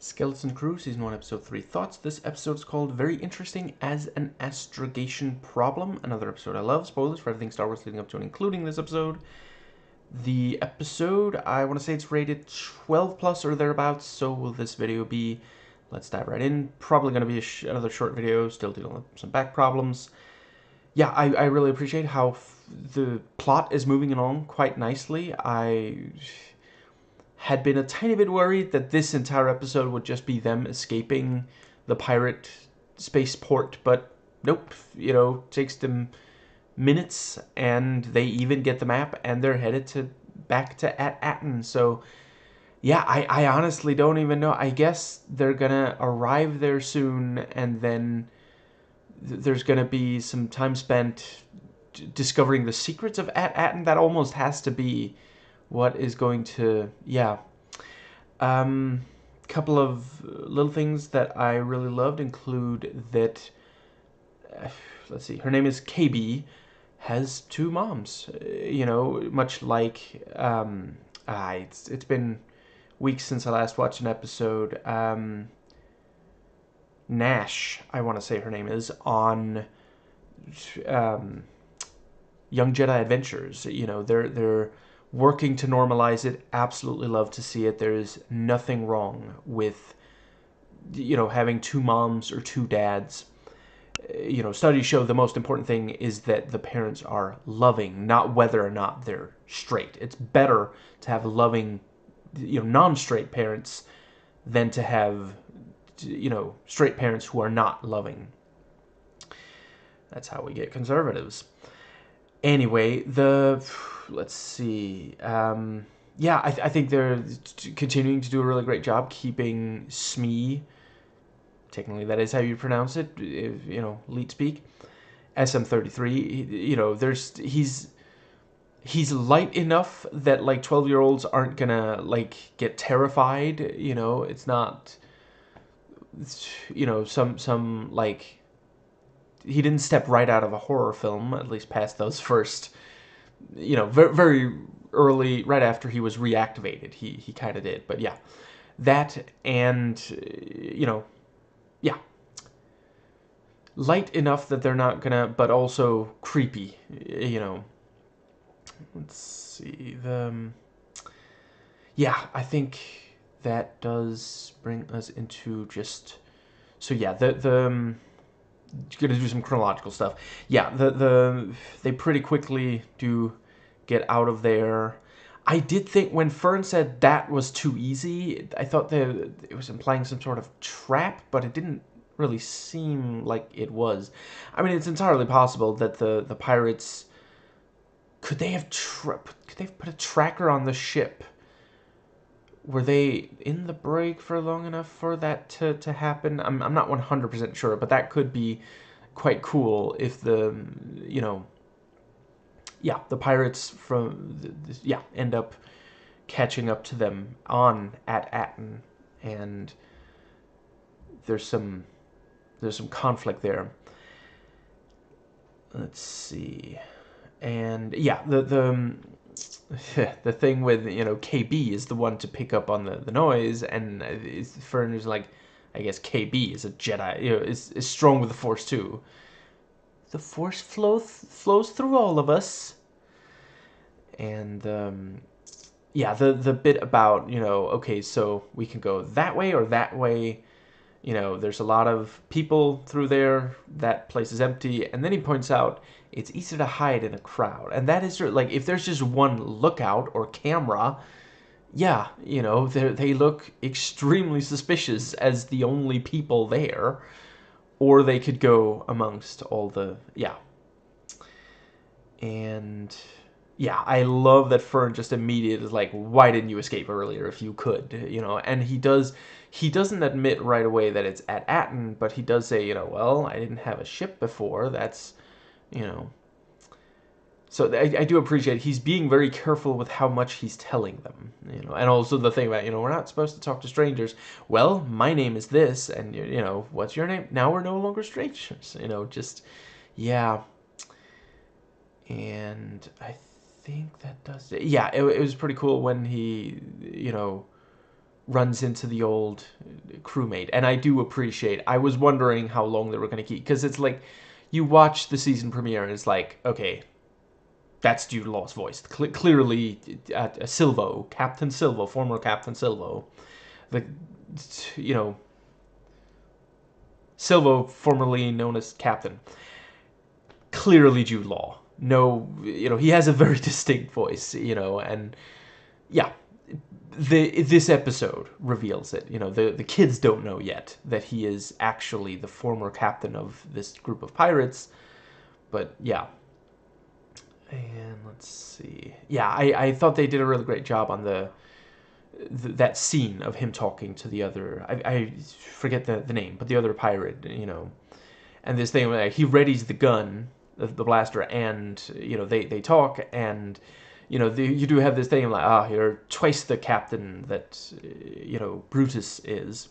Skeleton Crew, Season 1, Episode 3 Thoughts. This episode is called Very Interesting as an Astrogation Problem. Another episode I love. Spoilers for everything Star Wars leading up to and including this episode. The episode, I want to say it's rated 12 plus or thereabouts, so will this video be. Let's dive right in. Probably going to be another short video, still dealing with some back problems. Yeah, I really appreciate how the plot is moving along quite nicely. I had been a tiny bit worried that this entire episode would just be them escaping the pirate spaceport, but nope, takes them minutes, and they even get the map, and they're headed back to Atten. So, yeah, I honestly don't even know. I guess they're gonna arrive there soon, and then there's gonna be some time spent discovering the secrets of Atten. That almost has to be what is going to, yeah. Couple of little things that I really loved include that, let's see, her name is KB, has two moms. Much like, it's been weeks since I last watched an episode. Nash, I want to say her name is, on Young Jedi Adventures. They're working to normalize it. Absolutely love to see it. There is nothing wrong with, having two moms or two dads. Studies show the most important thing is that the parents are loving, not whether or not they're straight. It's better to have loving, non-straight parents than to have, straight parents who are not loving. That's how we get conservatives. Anyway, let's see. I think they're continuing to do a really great job keeping Smee, technically that is how you pronounce it, leet speak, SM33, he's light enough that, like, 12-year-olds aren't gonna, like, get terrified. It's not, some, like, he didn't step right out of a horror film, at least past those first, very, very early, right after he was reactivated, he kind of did. But yeah, that, and, yeah, light enough that they're not gonna, but also creepy, Let's see, yeah, I think that does bring us into just, so yeah, gonna do some chronological stuff. Yeah, they pretty quickly do get out of there. I did think when Fern said that was too easy, I thought that it was implying some sort of trap, but it didn't really seem like it was. I mean, it's entirely possible that the pirates could they have put a tracker on the ship? Were they in the brig for long enough for that to happen? I'm not 100% sure, but that could be quite cool if the the pirates end up catching up to them at Atten, and there's some conflict there. Let's see, and yeah, the thing with, KB is the one to pick up on the noise, and Fern is like, I guess KB is a Jedi, is strong with the Force too. The Force flows through all of us. And yeah, the bit about, okay, so we can go that way or that way. There's a lot of people through there. That place is empty. And then he points out it's easier to hide in a crowd. And that is, like, if there's just one lookout or camera, yeah, they look extremely suspicious as the only people there. Or they could go amongst all the, yeah. And yeah, I love that Fern just immediately is like, why didn't you escape earlier if you could, and he doesn't admit right away that it's at Atten, but he does say, well, I didn't have a ship before, that's, so I do appreciate he's being very careful with how much he's telling them, and also the thing about, we're not supposed to talk to strangers. Well, my name is this, and, what's your name? Now we're no longer strangers, just, yeah. And I think that does it. Yeah, it was pretty cool when he, runs into the old crewmate. And I do appreciate, I was wondering how long they were going to keep, because it's like, you watch the season premiere and it's like, okay, that's Jude Law's voice. Clearly, Silvo, Captain Silvo, former Captain Silvo, the, you know, Silvo, formerly known as Captain. Clearly Jude Law. No, he has a very distinct voice, and yeah, this episode reveals it. The kids don't know yet that he is actually the former captain of this group of pirates, but yeah. And let's see. Yeah, I thought they did a really great job on that scene of him talking to the other. I forget the name, but the other pirate. And this thing where he readies the gun, the blaster, and they talk, and you do have this thing like, you're twice the captain that Brutus is,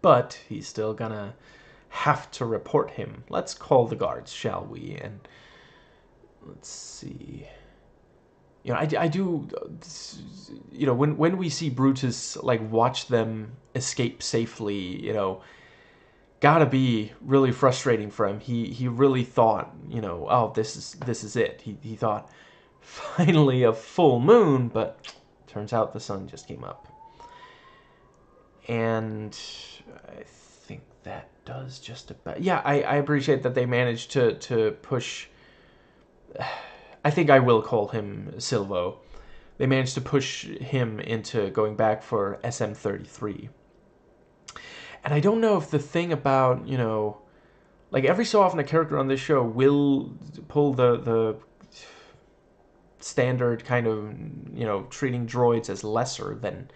but he's still gonna have to report him. Let's call the guards, shall we? And let's see. I do. When we see Brutus watch them escape safely, gotta be really frustrating for him. He really thought, oh, this is it. He thought finally a full moon, but turns out the sun just came up. And I think that does just about. Yeah, I appreciate that they managed to push. I think I will call him Silvo. They managed to push him into going back for SM-33. And I don't know if the thing about, every so often a character on this show will pull the standard kind of, treating droids as lesser than,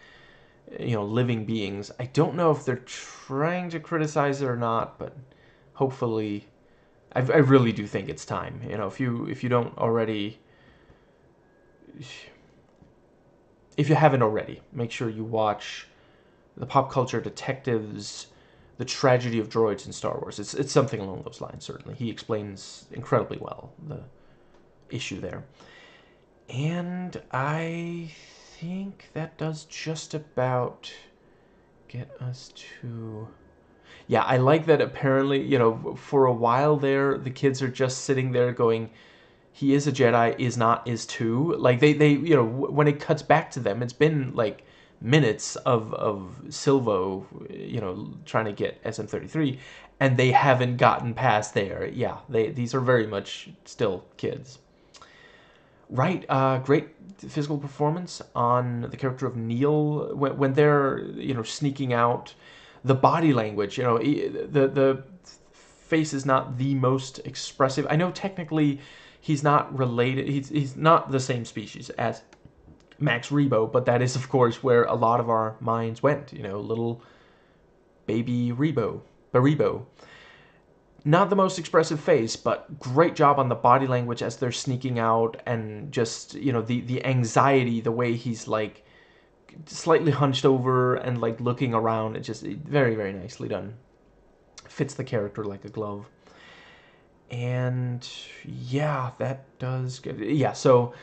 living beings. I don't know if they're trying to criticize it or not, but hopefully, I really do think it's time. If you don't already, if you haven't already, make sure you watch the Pop Culture Detectives, The Tragedy of Droids in Star Wars. It's something along those lines, certainly. He explains incredibly well the issue there. And I think that does just about get us to... Yeah, I like that apparently, for a while there, the kids are just sitting there going, he is a Jedi, is not, is too. Like, they when it cuts back to them, it's been, minutes of Silvo, trying to get SM-33, and they haven't gotten past there. Yeah, these are very much still kids. Right, great physical performance on the character of Neil when they're, sneaking out. The body language, the face is not the most expressive. I know technically he's not related, he's not the same species as Max Rebo, but that is, of course, where a lot of our minds went, little baby Baribo. Not the most expressive face, but great job on the body language as they're sneaking out, and just, the anxiety, the way he's, slightly hunched over and, looking around. It's just very, very nicely done. Fits the character like a glove. And, yeah, that does good. Yeah, so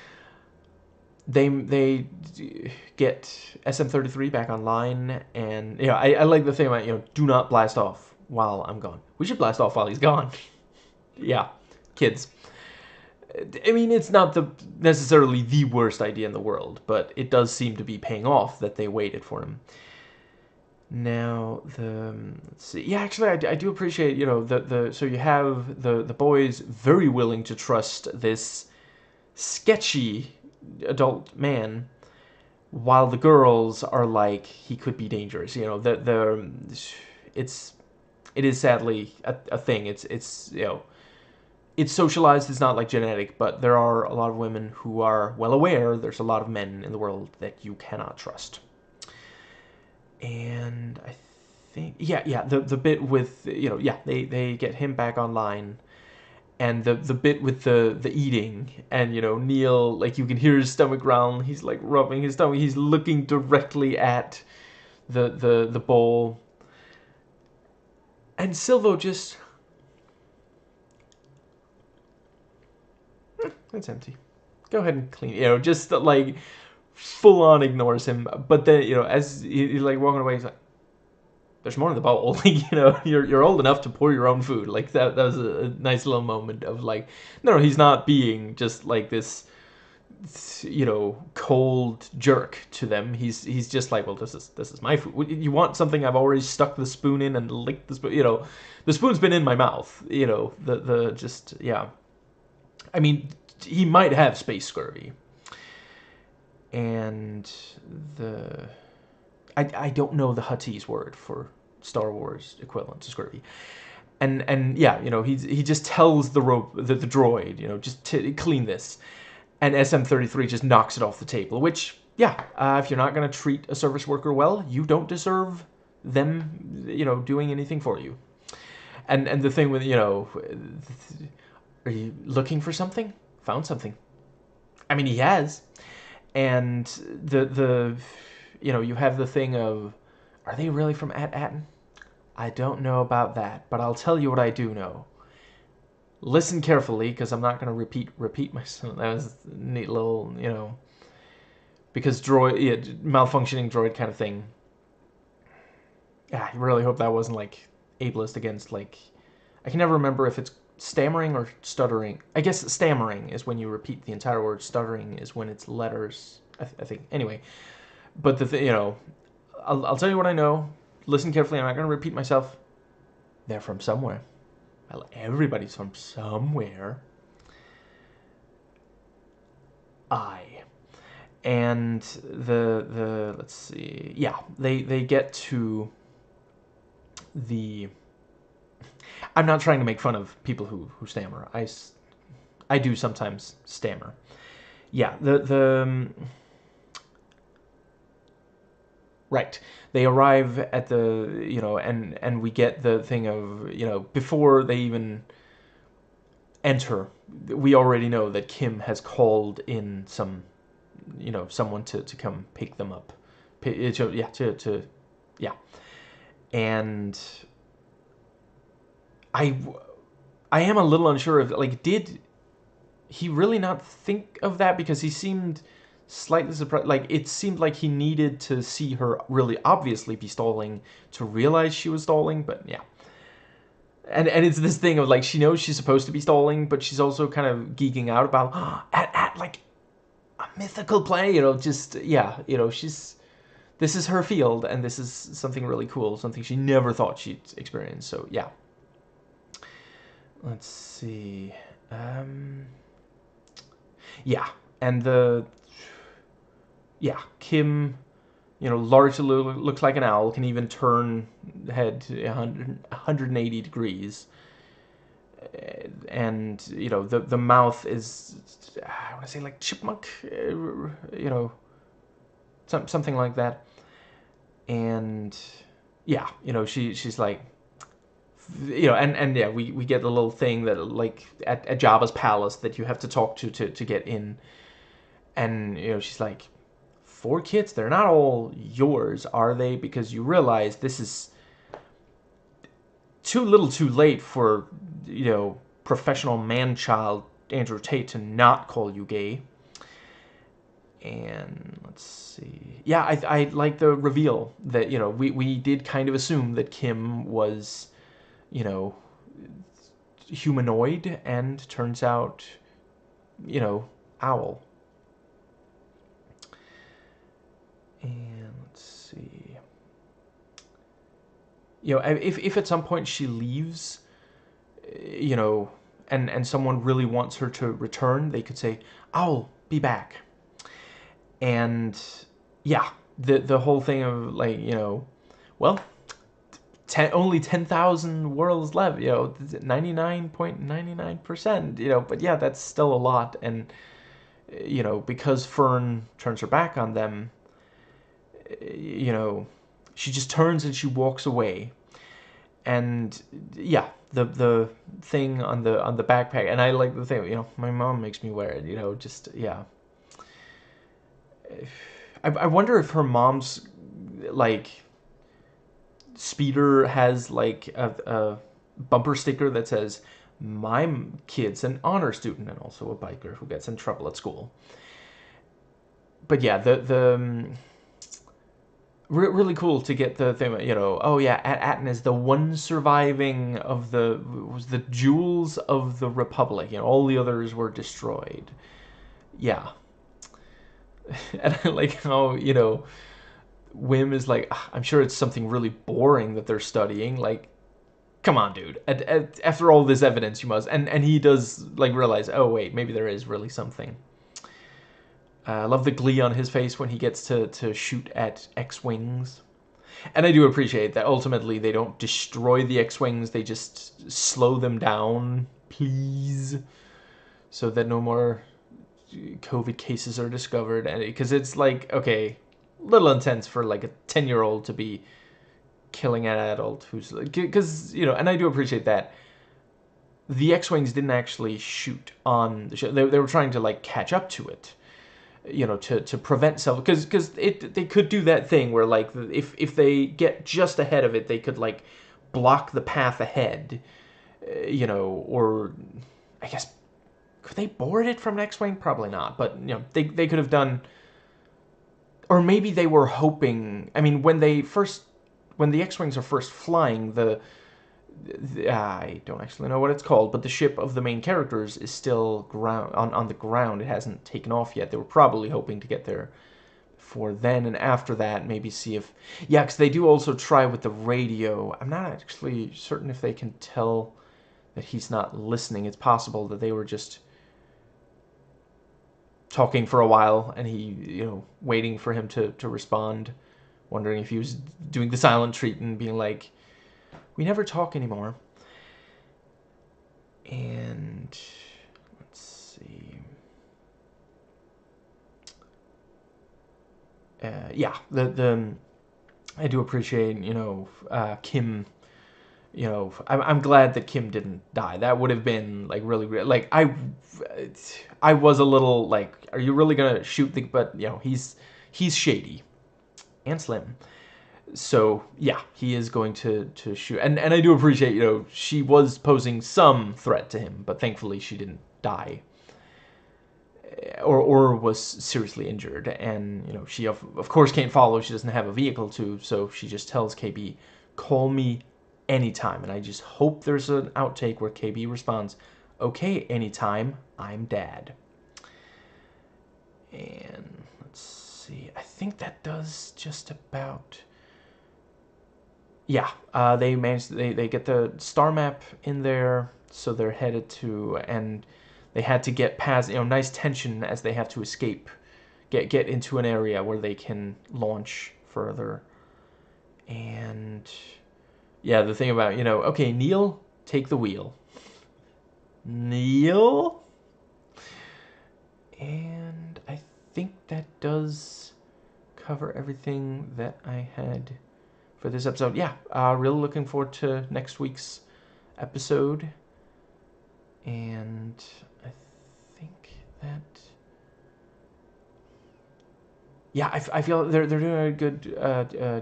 they get SM-33 back online, and I like the thing about do not blast off while I'm gone. We should blast off while he's gone. Yeah, kids. I mean, it's not necessarily the worst idea in the world, but it does seem to be paying off that they waited for him. Now, let's see. Yeah, actually, I do appreciate, so you have the boys very willing to trust this sketchy adult man, while the girls are like, he could be dangerous. It is sadly a thing. It's socialized. It's not genetic, but there are a lot of women who are well aware there's a lot of men in the world that you cannot trust. And I think, the bit with, they get him back online, and the bit with the eating, and, Neil, you can hear his stomach growl, he's, rubbing his stomach, he's looking directly at the bowl, and Silvo just... It's empty. Go ahead and clean it. Just full on ignores him. But then, you know, as he's like walking away, he's like, there's more in the bowl. You're old enough to pour your own food. Like that was a nice little moment of like, no, he's not being just like this, you know, cold jerk to them. He's just like, well, this is my food. You want something I've already stuck the spoon in and licked the spoon. You know, the spoon's been in my mouth. You know, the just yeah. I mean, he might have space scurvy, and I don't know the Huttese word for Star Wars equivalent to scurvy. And yeah, you know, he just tells the droid, you know, just to clean this, and SM-33 just knocks it off the table. Which, yeah, if you're not gonna treat a service worker well, you don't deserve them, you know, doing anything for you. And the thing with, you know, are you looking for something? Found something. I mean, he has, and the you know, you have the thing of, are they really from At-Atten? I don't know about that, but I'll tell you what I do know. Listen carefully, because I'm not going to repeat myself. That was a neat little, you know, because droid, yeah, malfunctioning droid kind of thing. Yeah, I really hope that wasn't, like, ableist against, like, I can never remember if it's stammering or stuttering. I guess stammering is when you repeat the entire word. Stuttering is when it's letters, I think. Anyway, but you know, I'll tell you what I know. Listen carefully. I'm not going to repeat myself. They're from somewhere. Well, everybody's from somewhere. And the let's see. Yeah, they get to the. I'm not trying to make fun of people who stammer. I do sometimes stammer. Yeah, right. They arrive at the, you know, and we get the thing of, you know, before they even enter, we already know that Kim has called in some, you know, someone to come pick them up. Yeah. And I am a little unsure of, like, did he really not think of that? Because he seemed slightly surprised. Like, it seemed like he needed to see her really obviously be stalling to realize she was stalling, but yeah. And it's this thing of, like, she knows she's supposed to be stalling, but she's also kind of geeking out about, at like, a mythical play, you know, just, yeah, you know, this is her field, and this is something really cool, something she never thought she'd experience, so, yeah. Let's see, yeah, and yeah, Kim, you know, largely looks like an owl, can even turn head 180 degrees. And, you know, the mouth is, I want to say, like chipmunk, you know, something like that. And, yeah, you know, she's like, you know, and yeah, we get the little thing that, like, at Jabba's palace that you have to talk to get in. And, you know, she's like, 4 kids, they're not all yours, are they? Because you realize this is too little too late for, you know, professional man-child Andrew Tate to not call you gay. And let's see. Yeah, I like the reveal that, you know, we did kind of assume that Kim was, you know, humanoid, and turns out, you know, owl. And let's see. You know, if at some point she leaves, you know, and someone really wants her to return, they could say, I'll be back. And yeah, the whole thing of, like, you know, well, only 10,000 worlds left, you know, 99.99%, you know, but yeah, that's still a lot. And, you know, because Fern turns her back on them, you know, she just turns and she walks away. And yeah, the thing on the backpack, and I like the thing, you know, my mom makes me wear it, you know, just, yeah. I wonder if her mom's, like, speeder has, like, a bumper sticker that says, my kid's an honor student and also a biker who gets in trouble at school. but yeah, really cool to get the thing, you know, oh yeah, Aten is the one surviving of was the jewels of the Republic, you know, all the others were destroyed. Yeah. And I like how, you know, Wim is like, I'm sure it's something really boring that they're studying. Like, come on, dude. After all this evidence, you must. And he does, like, realize, oh, wait, maybe there is really something. I love the glee on his face when he gets to shoot at X-Wings. And I do appreciate that ultimately they don't destroy the X-Wings, they just slow them down, please. So that no more COVID cases are discovered. And because it's like, okay, a little intense for like a 10-year-old to be killing an adult who's like, because, you know, and I do appreciate that. The X-Wings didn't actually shoot on the ship. They were trying to like catch up to it, you know, to prevent self, because they could do that thing where like if they get just ahead of it, they could like block the path ahead, you know, or I guess could they board it from an X-Wing? Probably not, but you know, they could have done, or maybe they were hoping. I mean, when the X-Wings are first flying, I don't actually know what it's called, but the ship of the main characters is still on the ground. It hasn't taken off yet. They were probably hoping to get there for then, and after that, maybe see if... Yeah, because they do also try with the radio. I'm not actually certain if they can tell that he's not listening. It's possible that they were just talking for a while, and he, you know, waiting for him to respond, wondering if he was doing the silent treatment, being like, we never talk anymore. And let's see. Yeah, I do appreciate, you know, Kim. You know, I'm glad that Kim didn't die. That would have been like really like I was a little like, are you really gonna shoot the? But you know, he's shady and slim. So yeah, he is going to shoot, and I do appreciate, you know, she was posing some threat to him, but thankfully she didn't die, or was seriously injured, and you know, she of course can't follow. She doesn't have a vehicle to, so she just tells KB, "Call me anytime," and I just hope there's an outtake where KB responds, "Okay, anytime, I'm Dad." And let's see, I think that does just about. Yeah, they managed. They get the star map in there, so they're headed to, and they had to get past. You know, nice tension as they have to escape, get into an area where they can launch further. And yeah, the thing about, you know, okay, Neil, take the wheel. Neil, and I think that does cover everything that I had for this episode. Yeah, really looking forward to next week's episode, and I think that, yeah, I feel they're doing a good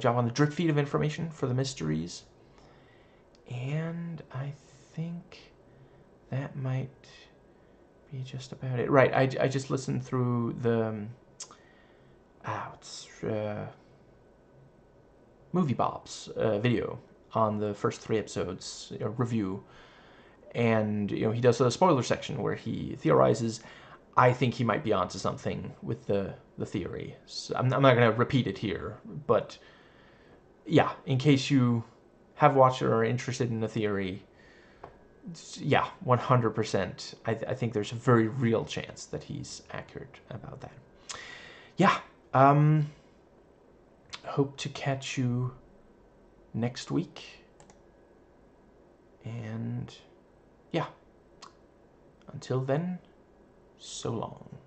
job on the drip feed of information for the mysteries, and I think that might be just about it. Right, I just listened through the Movie Bob's video on the first 3 episodes, review, and you know, he does a spoiler section where he theorizes. I think he might be onto something with the theory. So I'm not going to repeat it here, but yeah, in case you have watched it or are interested in the theory, yeah, 100%. I think there's a very real chance that he's accurate about that. Yeah, hope to catch you next week. And yeah, until then, so long.